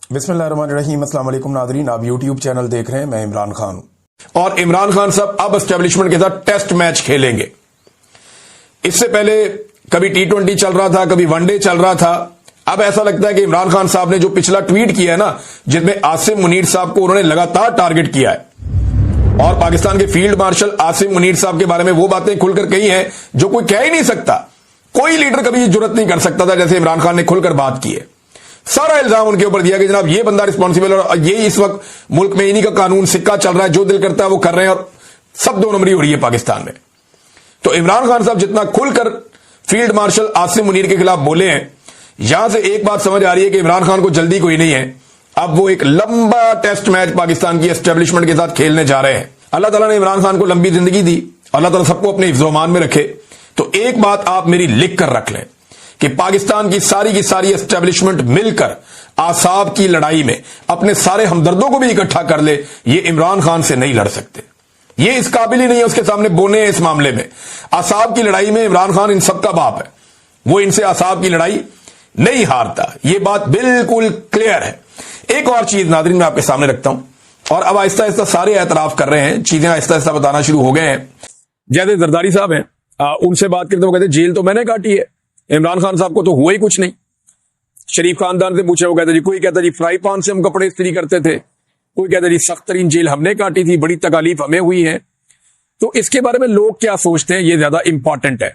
بسم اللہ الرحمن الرحیم۔ السلام علیکم ناظرین، آپ یوٹیوب چینل دیکھ رہے ہیں، میں عمران خان ہوں۔ اور عمران خان صاحب اب اسٹیبلشمنٹ کے ساتھ ٹیسٹ میچ کھیلیں گے۔ اس سے پہلے کبھی T20 چل رہا تھا، کبھی ون ڈے چل رہا تھا۔ اب ایسا لگتا ہے کہ عمران خان صاحب نے جو پچھلا ٹویٹ کیا ہے نا، جس میں عاصم منیر صاحب کو انہوں نے لگاتار ٹارگٹ کیا ہے اور پاکستان کے فیلڈ مارشل عاصم منیر صاحب کے بارے میں وہ باتیں کھل کر کہی ہیں جو کوئی کہہ ہی نہیں سکتا۔ کوئی لیڈر کبھی یہ جرت نہیں کر سکتا تھا جیسے عمران خان نے کھل کر بات کی ہے۔ سارا الزام ان کے اوپر دیا کہ جناب یہ بندہ رسپانسبل ہے اور یہ اس وقت ملک میں انہی کا قانون سکہ چل رہا ہے، جو دل کرتا ہے وہ کر رہے ہیں اور سب دو نمبری ہو رہی ہے پاکستان میں۔ تو عمران خان صاحب جتنا کھل کر فیلڈ مارشل عاصم منیر کے خلاف بولے ہیں، یہاں سے ایک بات سمجھ آ رہی ہے کہ عمران خان کو جلدی کوئی نہیں ہے۔ اب وہ ایک لمبا ٹیسٹ میچ پاکستان کی اسٹیبلشمنٹ کے ساتھ کھیلنے جا رہے ہیں۔ اللہ تعالیٰ نے عمران خان کو لمبی زندگی دی، اللہ تعالیٰ سب کو اپنے حفظ و امان میں رکھے۔ تو ایک بات آپ میری لکھ کر رکھ لیں کہ پاکستان کی ساری اسٹیبلشمنٹ مل کر اعصاب کی لڑائی میں اپنے سارے ہمدردوں کو بھی اکٹھا کر لے، یہ عمران خان سے نہیں لڑ سکتے۔ یہ اس قابل ہی نہیں ہے اس کے سامنے بولنے اس معاملے میں۔ اعصاب کی لڑائی میں عمران خان ان سب کا باپ ہے، وہ ان سے اعصاب کی لڑائی نہیں ہارتا، یہ بات بالکل کلیئر ہے۔ ایک اور چیز ناظرین میں آپ کے سامنے رکھتا ہوں، اور اب آہستہ آہستہ سارے اعتراف کر رہے ہیں، چیزیں آہستہ آہستہ بتانا شروع ہو گئے ہیں۔ جیسے زرداری صاحب ہیں، ان سے بات کرتے وہ کہتے جیل تو میں نے کاٹی ہے، عمران خان صاحب کو تو ہوا ہی کچھ نہیں۔ شریف خاندان سے پوچھا، وہ کہتا جی، کوئی کہتا جی فرائی پان سے ہم کپڑے استری کرتے تھے، کوئی کہتا جی سخت ترین جیل ہم نے کاٹی تھی، بڑی تکالیف ہمیں ہوئی ہے۔ تو اس کے بارے میں لوگ کیا سوچتے ہیں یہ زیادہ امپورٹنٹ ہے۔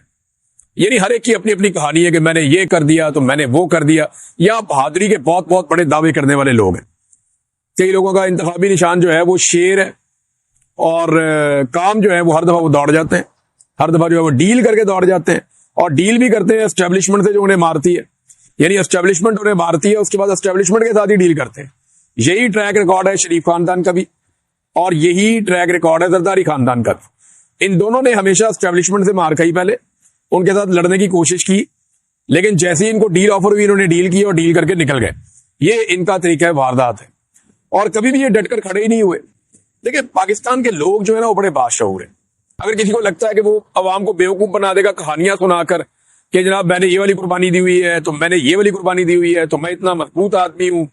یعنی ہر ایک کی اپنی اپنی کہانی ہے کہ میں نے یہ کر دیا تو میں نے وہ کر دیا، یا بہادری کے بہت بہت بڑے دعوے کرنے والے لوگ ہیں۔ کئی لوگوں کا انتخابی نشان جو ہے وہ شیر ہے، اور کام جو ہے وہ ہر دفعہ وہ دوڑ جاتے ہیں، ہر دفعہ جو ہے وہ ڈیل کر کے دوڑ جاتے ہیں، اور ڈیل بھی کرتے ہیں اسٹیبلشمنٹ سے جو انہیں مارتی ہے۔ یعنی اسٹیبلشمنٹ انہیں مارتی ہے، اس کے بعد اسٹیبلشمنٹ کے ساتھ ہی ڈیل کرتے ہیں۔ یہی ٹریک ریکارڈ ہے شریف خاندان کا بھی، اور یہی ٹریک ریکارڈ ہے زرداری خاندان کا بھی۔ ان دونوں نے ہمیشہ اسٹیبلشمنٹ سے مار کھائی، پہلے ان کے ساتھ لڑنے کی کوشش کی، لیکن جیسے ہی ان کو ڈیل آفر ہوئی انہوں نے ڈیل کی اور ڈیل کر کے نکل گئے۔ یہ ان کا طریقہ واردات ہے، اور کبھی بھی یہ ڈٹ کر کھڑے ہی نہیں ہوئے۔ دیکھیں پاکستان کے لوگ جو ہے نا وہ بڑے بادشعور ہیں۔ اگر کسی کو لگتا ہے کہ وہ عوام کو بیوقوف بنا دے گا کہانیاں سنا کر کہ جناب میں نے یہ والی قربانی دی ہوئی ہے، تو میں نے یہ والی قربانی دی ہوئی ہے، تو میں اتنا مضبوط آدمی ہوں،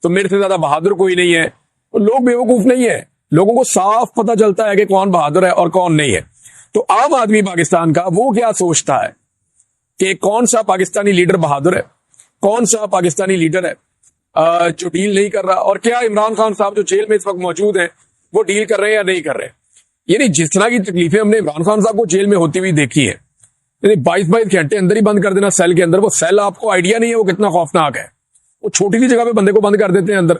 تو میرے سے زیادہ بہادر کوئی نہیں ہے، تو لوگ بیوقوف نہیں ہے، لوگوں کو صاف پتہ چلتا ہے کہ کون بہادر ہے اور کون نہیں ہے۔ تو عام آدمی پاکستان کا وہ کیا سوچتا ہے کہ کون سا پاکستانی لیڈر بہادر ہے، کون سا پاکستانی لیڈر ہے جو ڈیل نہیں کر رہا، اور کیا عمران خان صاحب جو جیل میں اس وقت موجود ہیں وہ ڈیل کر رہے ہیں یا نہیں کر رہے۔ یعنی جس طرح کی تکلیفیں ہم نے عمران خان صاحب کو جیل میں ہوتی ہوئی دیکھی ہیں، یعنی 22 گھنٹے اندر ہی بند کر دینا سیل کے اندر، وہ سیل آپ کو آئیڈیا نہیں ہے وہ کتنا خوفناک ہے۔ وہ چھوٹی سی جگہ پہ بندے کو بند کر دیتے ہیں اندر،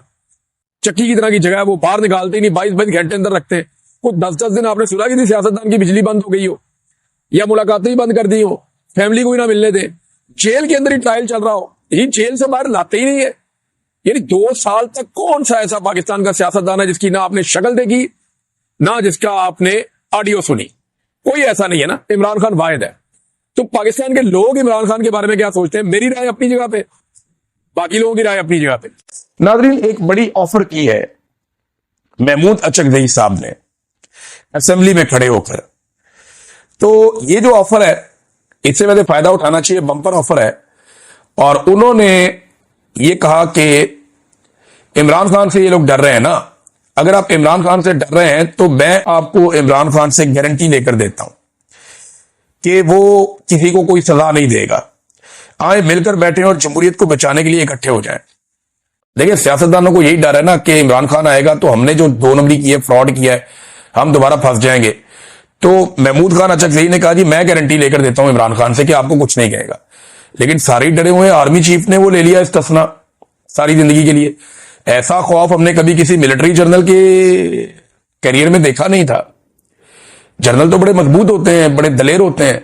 چکی کی طرح کی جگہ ہے، وہ باہر نکالتے ہی نہیں، 22 گھنٹے اندر رکھتے ہیں۔ کچھ 10 دن آپ نے سنا کہ سیاستدان کی بجلی بند ہو گئی ہو، یا ملاقاتیں ہی بند کر دی ہو، فیملی کو ہی نہ ملنے دیں، جیل کے اندر ہی ٹرائل چل رہا ہو، یہ جیل سے باہر لاتے ہی نہیں ہے۔ یعنی 2 سال تک کون سا ایسا پاکستان کا سیاستدان ہے جس کی نہ آپ نے شکل دیکھی، نہ جس کا آپ نے آڈیو سنی؟ کوئی ایسا نہیں ہے نا، عمران خان واحد ہے۔ تو پاکستان کے لوگ عمران خان کے بارے میں کیا سوچتے ہیں؟ میری رائے اپنی جگہ پہ، باقی لوگوں کی رائے اپنی جگہ پہ۔ ناظرین ایک بڑی آفر کی ہے محمود اچکزئی صاحب نے اسمبلی میں کھڑے ہو کر، تو یہ جو آفر ہے اس سے ویسے فائدہ اٹھانا چاہیے، بمپر آفر ہے۔ اور انہوں نے یہ کہا کہ عمران خان سے یہ لوگ ڈر رہے ہیں نا، اگر آپ عمران خان سے ڈر رہے ہیں تو میں آپ کو عمران خان سے گارنٹی لے کر دیتا ہوں کہ وہ کسی کو کوئی سزا نہیں دے گا۔ آئے مل کر بیٹھے اور جمہوریت کو بچانے کے لیے اکٹھے ہو جائیں۔ دیکھیں سیاستدانوں کو یہی ڈر ہے نا کہ عمران خان آئے گا تو ہم نے جو 2 نمبری کی ہے، فراڈ کیا ہے، ہم دوبارہ پھنس جائیں گے۔ تو محمود خان اچکزئی نے کہا جی میں گارنٹی لے کر دیتا ہوں عمران خان سے کہ آپ کو کچھ نہیں کہے گا، لیکن سارے ڈرے ہوئے ہیں۔ آرمی چیف نے وہ لے لیا استثنا ساری زندگی کے لیے۔ ایسا خوف ہم نے کبھی کسی ملٹری جنرل کے کیریئر میں دیکھا نہیں تھا۔ جنرل تو بڑے مضبوط ہوتے ہیں، بڑے دلیر ہوتے ہیں،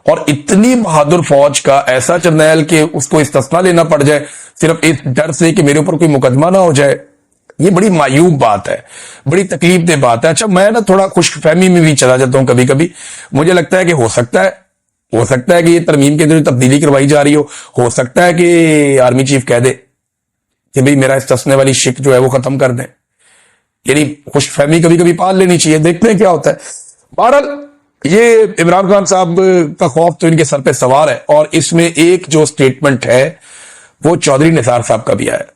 اور اتنی بہادر فوج کا ایسا جرنیل کہ اس کو استثنا لینا پڑ جائے صرف اس ڈر سے کہ میرے اوپر کوئی مقدمہ نہ ہو جائے، یہ بڑی معیوب بات ہے، بڑی تکلیف دہ بات ہے۔ اچھا میں نا تھوڑا خوش فہمی میں بھی چلا جاتا ہوں کبھی کبھی، مجھے لگتا ہے کہ ہو سکتا ہے کہ یہ ترمیم کے اندر تبدیلی کروائی جا رہی ہو سکتا ہے کہ آرمی چیف کہہ دے کہ بھئی میرا استثنے والی شک جو ہے وہ ختم کر دیں۔ یعنی خوش فہمی کبھی کبھی پال لینی چاہیے، دیکھتے ہیں کیا ہوتا ہے۔ بہرحال یہ عمران خان صاحب کا خوف تو ان کے سر پہ سوار ہے، اور اس میں ایک جو سٹیٹمنٹ ہے وہ چودھری نثار صاحب کا بھی آیا ہے۔